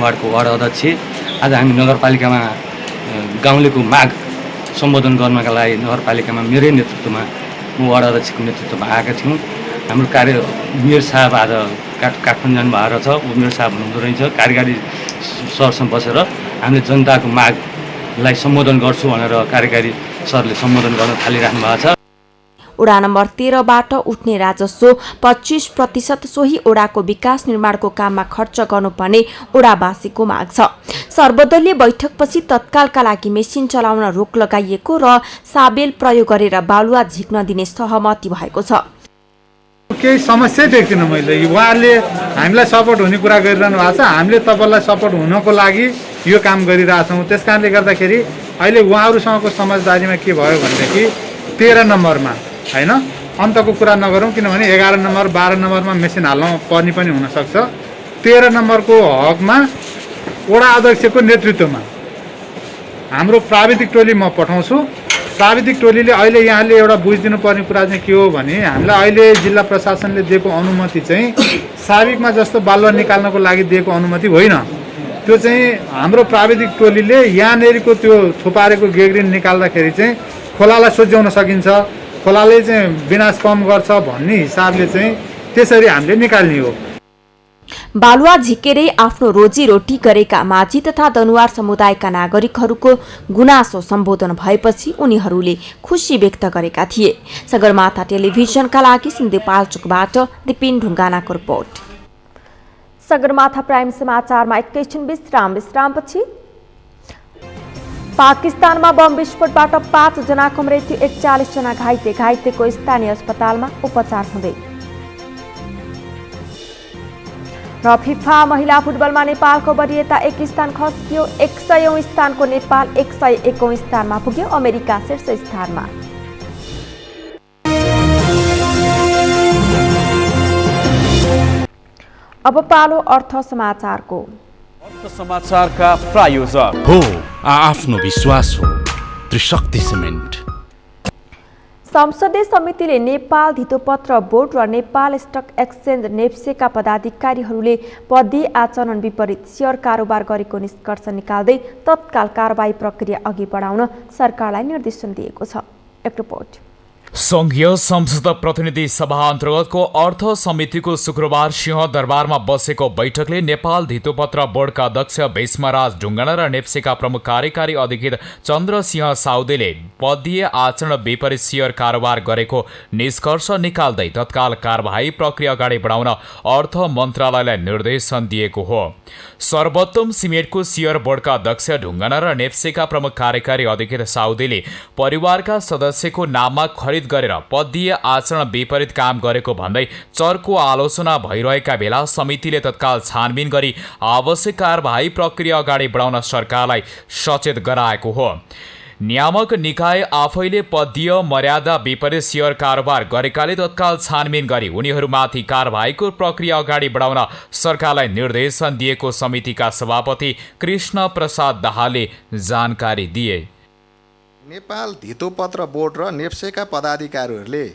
वार्डको वार्ड अध्यक्ष आज हामी नगरपालिकामा गाउँलेको माग सम्बोधन गर्नका लागि नगरपालिकामा मेरै नेतृत्वमा म वार्ड अध्यक्षको नेतृत्वमा आएका थियौँ। हाम्रो मेयर साहब आज काठमाडौँ जानुभएको छ। मेयर साहब हुनुहुँदो रहेछ। कार्यकारी सरसँग बसेर हामीले जनताको मागलाई सम्बोधन गर्छु भनेर कार्यकारी सरले सम्बोधन गर्न थालिराख्नु भएको छ। वडा नम्बर 13 बाट उठ्ने राजस्व 25% सोही वडाको विकास निर्माणको काममा खर्च गर्नुपर्ने वडावासीको माग छ। सर्वदलीय बैठकपछि तत्कालका लागि मेसिन चलाउन रोक लगाइएको र साबेल प्रयोग गरेर बालुवा झिक्न दिने सहमति भएको छ। केही समस्या देख्दिनँ मैले। उहाँहरूले हामीलाई सपोर्ट हुने कुरा गरिरहनु भएको छ। हामीले तपाईँलाई सपोर्ट हुनको लागि यो काम गरिरहेछौँ। त्यस कारणले गर्दाखेरि अहिले उहाँहरूसँगको समझदारीमा के भयो भनेदेखि 13 नम्बरमा होइन अन्तको कुरा नगरौँ, किनभने 11 नम्बर 12 नम्बरमा मेसिन हाल्नु पर्ने पनि हुनसक्छ। 13 नम्बरको हकमा वडा अध्यक्षको नेतृत्वमा हाम्रो प्राविधिक टोली म पठाउँछु। प्राविधिक टोलीले अहिले यहाँले एउटा बुझिदिनु पर्ने कुरा चाहिँ के हो भने हामीलाई अहिले जिल्ला प्रशासनले दिएको अनुमति चाहिँ साबिकमा जस्तो बालुवा निकाल्नको लागि दिएको अनुमति होइन। त्यो चाहिँ हाम्रो प्राविधिक टोलीले यहाँनेरिको त्यो थुपारेको गेग्रिन निकाल्दाखेरि चाहिँ खोलालाई सोझ्याउन सकिन्छ, खोलाले चाहिँ विनाश कम गर्छ भन्ने हिसाबले चाहिँ त्यसरी हामीले निकाल्ने हो। बालुवा झिकेरै आफ्नो रोजीरोटी गरेका माझी तथा दनुवार समुदायका नागरिकहरूको गुनासो सम्बोधन भएपछि उनीहरूले खुसी व्यक्त गरेका थिए। सगरमाथा टेलिभिजनका लागि सिन्धुपाल्चोकबाट दिपिन ढुङ्गानाको रिपोर्ट। सगरमाथा प्राइम समाचारमा एकैछिन विश्रामपछि पाकिस्तानमा बम विस्फोटबाट 5 जनाको मृत्यु, 41 जना घाइतेको स्थानीय अस्पतालमा उपचार हुँदै। र फिफा महिला फुटबलमा नेपालको वरियता 1 स्थान खस्कियो। 100औं स्थानको नेपाल 101औं स्थानमा पुग्यो। अमेरिका शीर्ष स्थानमा। अब पालो अर्थ समाचारको। अर्थ समाचारका प्रायोजक हो आफ्नो विश्वास हो त्रिशक्ति सिमेन्ट। संसदीय समितिले नेपाल धितोपत्र बोर्ड र नेपाल स्टक एक्सचेन्ज नेप्सेका पदाधिकारीहरूले पदीय आचरण विपरीत सेयर कारोबार गरेको निष्कर्ष निकाल्दै तत्काल कारबाही प्रक्रिया अघि बढाउन सरकारलाई निर्देशन दिएको छ। एक रिपोर्ट। संघीय संसद प्रतिनिधि सभा अन्तर्गतको अर्थ समितिको शुक्रबार सिंहदरबारमा बसेको बैठकले नेपाल धितोपत्र बोर्डका अध्यक्ष भीष्मराज ढुङ्गाना र नेप्सेका प्रमुख कार्यकारी अधिकृत चन्द्रसिंह साउदेले पदीय आचरण विपरीत सेयर कारोबार गरेको निष्कर्ष निकाल्दै तत्काल कारबाही प्रक्रिया अगाडि बढाउन अर्थ मन्त्रालयलाई निर्देशन दिएको हो। सर्वोत्तम सिमेन्टको सेयर बोर्डका अध्यक्ष ढुङ्गाना र नेप्सेका प्रमुख कार्यकारी अधिकृत साउदेले परिवारका सदस्यको नाममा खरिद गरेर पदीय आचरण विपरीत काम गरेको भन्दै चर्को आलोचना भइरहेका बेला समितिले तत्काल छानबिन गरी आवश्यक कारबाही प्रक्रिया अगाडि बढाउन सरकारलाई सचेत गराएको हो। नियामक निकाय आफैले पदीय मर्यादा विपरीत सेयर कारोबार गरेकाले तत्काल छानबिन गरी उनीहरूमाथि कारबाहीको प्रक्रिया अगाडि बढाउन सरकारलाई निर्देशन दिएको समितिका सभापति कृष्ण प्रसाद दाहालले जानकारी दिए। नेपाल धितोपत्र बोर्ड र नेप्सेका पदाधिकारीहरूले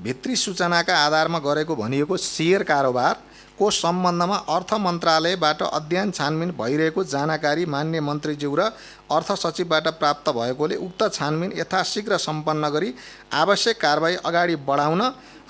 भित्री सूचनाका आधारमा गरेको भनिएको सेयर कारोबारको सम्बन्धमा अर्थ मन्त्रालयबाट अध्ययन छानबिन भइरहेको जानकारी मान्य मन्त्रीज्यू र अर्थ सचिवबाट प्राप्त भएकोले उक्त छानबिन यथाशीघ्र सम्पन्न गरी आवश्यक कारबाही अगाडि बढाउन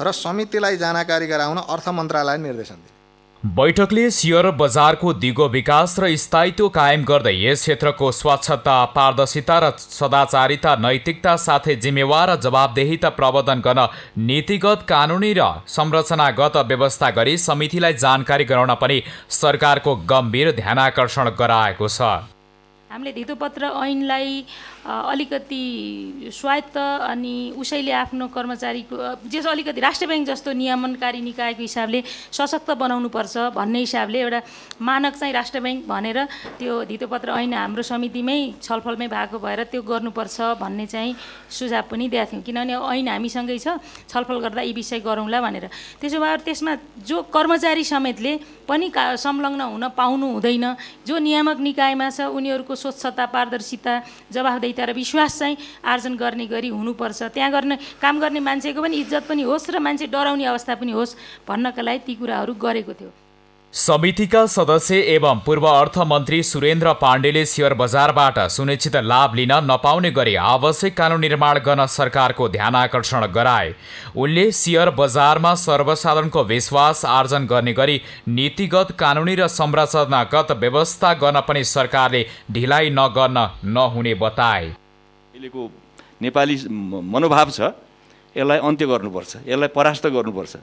र समितिलाई जानकारी गराउन अर्थ मन्त्रालयले निर्देशन दिए। बैठकले सेयर बजारको दिगो विकास र स्थायित्व कायम गर्दै यस क्षेत्रको स्वच्छता, पारदर्शिता र सदाचारिता, नैतिकता साथै जिम्मेवार र जवाबदेहिता प्रवर्धन गर्न नीतिगत, कानुनी र संरचनागत व्यवस्था गरी समितिलाई जानकारी गराउन पनि सरकारको गम्भीर ध्यानाकर्षण गराएको छ। हामीले धितोपत्र ऐनलाई अलिकति स्वायत्त अनि उसैले आफ्नो कर्मचारीको जस अलिकति राष्ट्र ब्याङ्क जस्तो नियमनकारी निकायको हिसाबले सशक्त बनाउनुपर्छ भन्ने हिसाबले एउटा मानक चाहिँ राष्ट्र ब्याङ्क भनेर त्यो धितोपत्र ऐन हाम्रो समितिमै छलफलमै भएको भएर त्यो गर्नुपर्छ भन्ने चाहिँ सुझाव पनि दिएको थियौँ। किनभने ऐन हामीसँगै छ, छलफल गर्दा यी विषय गरौँला भनेर। त्यसो भए त्यसमा जो कर्मचारी समेतले पनि संलग्न हुन पाउनु हुँदैन। जो नियामक निकायमा छ उनीहरूको स्वच्छता, पारदर्शिता, जवाफदेहिता र विश्वास चाहिँ आर्जन गर्ने गरी हुनुपर्छ। त्यहाँ गर्ने काम गर्ने मान्छेको पनि इज्जत पनि होस् र मान्छे डराउने अवस्था पनि होस् भन्नका लागि ती कुराहरू गरेको थियो। समितिका सदस्य एवं पूर्व अर्थमन्त्री सुरेन्द्र पाण्डेले सेयर बजारबाट सुनिश्चित लाभ लिन नपाउने गरी आवश्यक कानुन निर्माण गर्न सरकारको ध्यानाकर्षण गराए। उनले सेयर बजारमा सर्वसाधारणको विश्वास आर्जन गर्ने गरी नीतिगत, कानुनी र संरचनागत व्यवस्था गर्न पनि सरकारले ढिलाइ नगर्न नहुने बताए। अहिलेको नेपाली मनोभाव छ, यसलाई अन्त्य गर्नुपर्छ, यसलाई परास्त गर्नुपर्छ।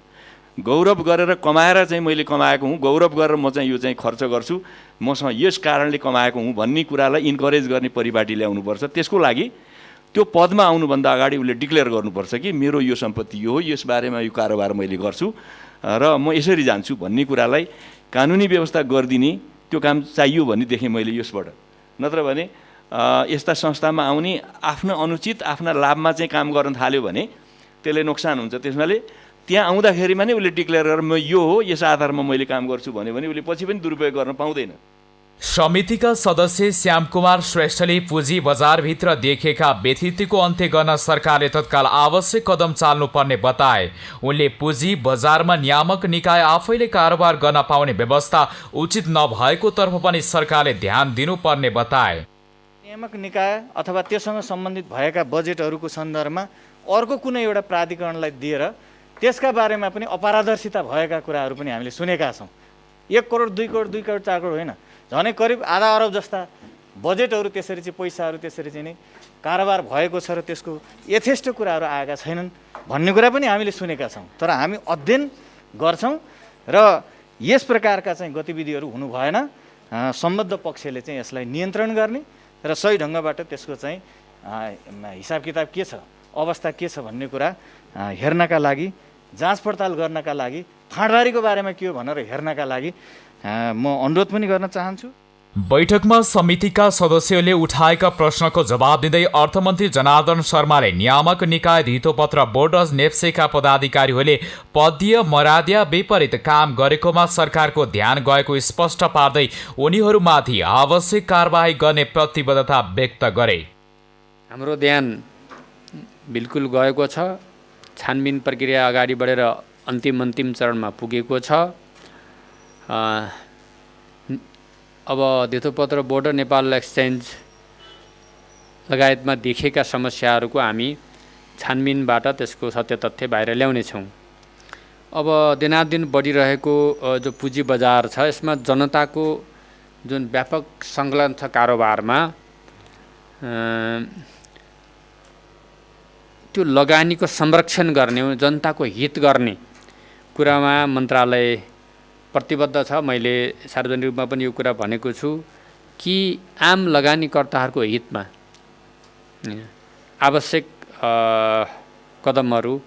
गौरव गरेर कमाएर चाहिँ मैले कमाएको हुँ, गौरव गरेर म चाहिँ यो चाहिँ खर्च गर्छु, मसँग यस कारणले कमाएको हुँ भन्ने कुरालाई इन्करेज गर्ने परिपाटी ल्याउनुपर्छ। त्यसको लागि त्यो पदमा आउनुभन्दा अगाडि उसले डिक्लेयर गर्नुपर्छ कि मेरो यो सम्पत्ति यो हो, यस बारेमा यो कारोबार मैले गर्छु र म यसरी जान्छु भन्ने कुरालाई कानुनी व्यवस्था गरिदिने त्यो काम चाहियो भन्ने देखेँ मैले यसबाट। नत्र भने यस्ता संस्थामा आउने आफ्नो अनुचित आफ्ना लाभमा चाहिँ काम गर्न थाल्यो भने त्यसले नोक्सान हुन्छ। त्यसमाले त्यहाँ आउँदाखेरिमा नै उसले डिक्लेयर गरेर म यो हो, यस आधारमा मैले काम गर्छु भन्यो भने उसले पछि पनि दुरुपयोग गर्न पाउँदैन। समितिका सदस्य श्यामकुमार श्रेष्ठले पुँजी बजारभित्र देखिएका व्यथितिको अन्त्य गर्न सरकारले तत्काल आवश्यक कदम चाल्नुपर्ने बताए। उनले पुँजी बजारमा नियामक निकाय आफैले कारोबार गर्न पाउने व्यवस्था उचित नभएको तर्फ पनि सरकारले ध्यान दिनुपर्ने बताए। नियामक निकाय अथवा त्यससँग सम्बन्धित भएका बजेटहरूको सन्दर्भमा अर्को कुनै एउटा प्राधिकरणलाई दिएर त्यसका बारेमा पनि अपारदर्शिता भएका कुराहरू पनि हामीले सुनेका छौँ। 1 करोड 2 करोड 2 करोड 4 करोड होइन, झनै करिब आधा अरब जस्ता बजेटहरू त्यसरी चाहिँ पैसाहरू त्यसरी चाहिँ नै कारोबार भएको छ र त्यसको यथेष्ट कुराहरू आएका छैनन् भन्ने कुरा पनि हामीले सुनेका छौँ। तर हामी अध्ययन गर्छौँ र यस प्रकारका चाहिँ गतिविधिहरू हुनु भएन। सम्बद्ध पक्षले चाहिँ यसलाई नियन्त्रण गर्ने र सही ढङ्गबाट त्यसको चाहिँ हिसाब किताब के छ, अवस्था के छ भन्ने कुरा हेर्नका लागि, जाँच पडताल गर्नका लागि, फाँडबारीको बारेमा के हो भनेर हेर्नका लागि म अनुरोध पनि गर्न चाहन्छु। बैठकमा समितिका सदस्यले उठाएका प्रश्नको जवाब दिँदै अर्थमन्त्री जनार्दन शर्माले नियामक निकाय धितोपत्र बोर्ड र नेप्सेका पदाधिकारीहरूले पदीय मर्यादा विपरीत काम गरेकोमा सरकारको ध्यान गएको स्पष्ट पार्दै उनीहरूमाथि आवश्यक कारबाही गर्ने प्रतिबद्धता व्यक्त गरे। हाम्रो ध्यान बिल्कुल गएको छ। छानबिन प्रक्रिया अगाडि बढेर अन्तिम चरणमा पुगेको छ। अब धितोपत्र बोर्ड र नेपाल एक्सचेन्ज लगायतमा देखिएका समस्याहरूको हामी छानबिनबाट त्यसको सत्य तथ्य बाहिर ल्याउनेछौँ। अब दिनादिन बढिरहेको जो पुँजी बजार छ यसमा जनताको जुन व्यापक सङ्कलन छ कारोबारमा त्यो लगानीको संरक्षण गर्ने जनताको हित गर्ने कुरामा मन्त्रालय प्रतिबद्ध छ। मैले सार्वजनिक रूपमा पनि यो कुरा भनेको छु कि आम लगानीकर्ताहरूको हितमा आवश्यक कदमहरू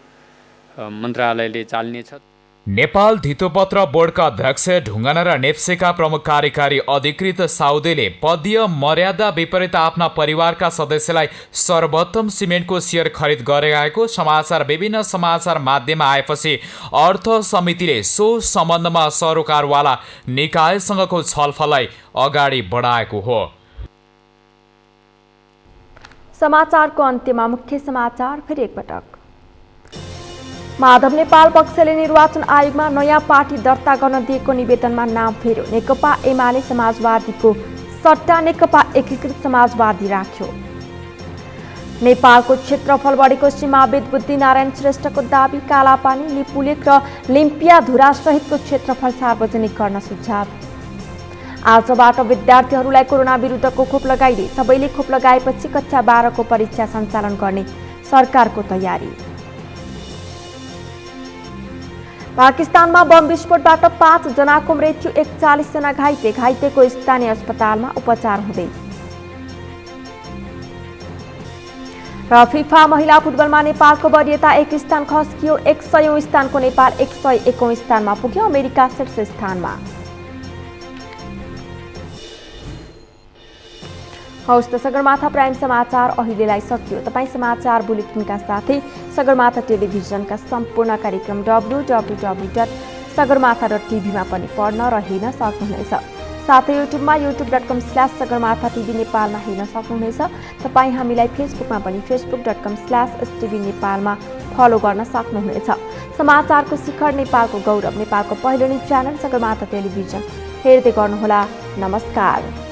मन्त्रालयले चाल्नेछ। नेपाल धितोपत्र बोर्डका अध्यक्ष ढुङ्गाना र नेप्सेका प्रमुख कार्यकारी अधिकृत साउदेले पदीय मर्यादा विपरीत आफ्ना परिवारका सदस्यलाई सर्वोत्तम सिमेन्टको सेयर खरिद गरेको समाचार विभिन्न समाचार माध्यममा आएपछि अर्थ समितिले सो सम्बन्धमा सरोकारवाला निकायसँगको छलफललाई अगाडि बढाएको हो। समाचारको अन्त्यमा मुख्य समाचार फेरि एकपटक। माधव नेपाल पक्षले निर्वाचन आयोगमा नयाँ पार्टी दर्ता गर्न दिएको निवेदनमा नाम फेर्यो। नेकपा एमाले समाजवादीको सट्टा नेकपा एकीकृत समाजवादी राख्यो। नेपालको क्षेत्रफल बढेको सीमाविद बुद्धिनारायण श्रेष्ठको दाबी। कालापानी, लिपुलेक र लिम्पियाधुरा सहितको क्षेत्रफल सार्वजनिक गर्न सुझाव। आजबाट विद्यार्थीहरूलाई कोरोना विरुद्धको खोप लगाइदिए। सबैले खोप लगाएपछि कक्षा 12 को परीक्षा सञ्चालन गर्ने सरकारको तयारी। पाकिस्तानमा बम विस्फोटबाट 5 जनाको मृत्यु, 41 जना घाइते। घाइतेको स्थानीय अस्पतालमा उपचार हुँदै। र फिफा महिला फुटबलमा नेपालको वरियता 1 स्थान खस्कियो। 100औं स्थानको नेपाल 101औं स्थानमा पुग्यो। अमेरिका शीर्ष स्थानमा। हौस् त सगरमाथा प्राइम समाचार अहिलेलाई सकियो। तपाईँ समाचार बुलेटिनका साथै सगरमाथा टेलिभिजनका सम्पूर्ण कार्यक्रम www.sagarmatha.tv मा पनि पढ्न र हेर्न सक्नुहुनेछ। साथै युट्युबमा youtube.com/sagarmatha TV नेपालमा हेर्न सक्नुहुनेछ। तपाईँ हामीलाई फेसबुकमा पनि facebook.com/stv नेपालमा फलो गर्न सक्नुहुनेछ। समाचारको शिखर, नेपालको गौरव, नेपालको पहिलो न्युज च्यानल सगरमाथा टेलिभिजन हेर्दै गर्नुहोला। नमस्कार।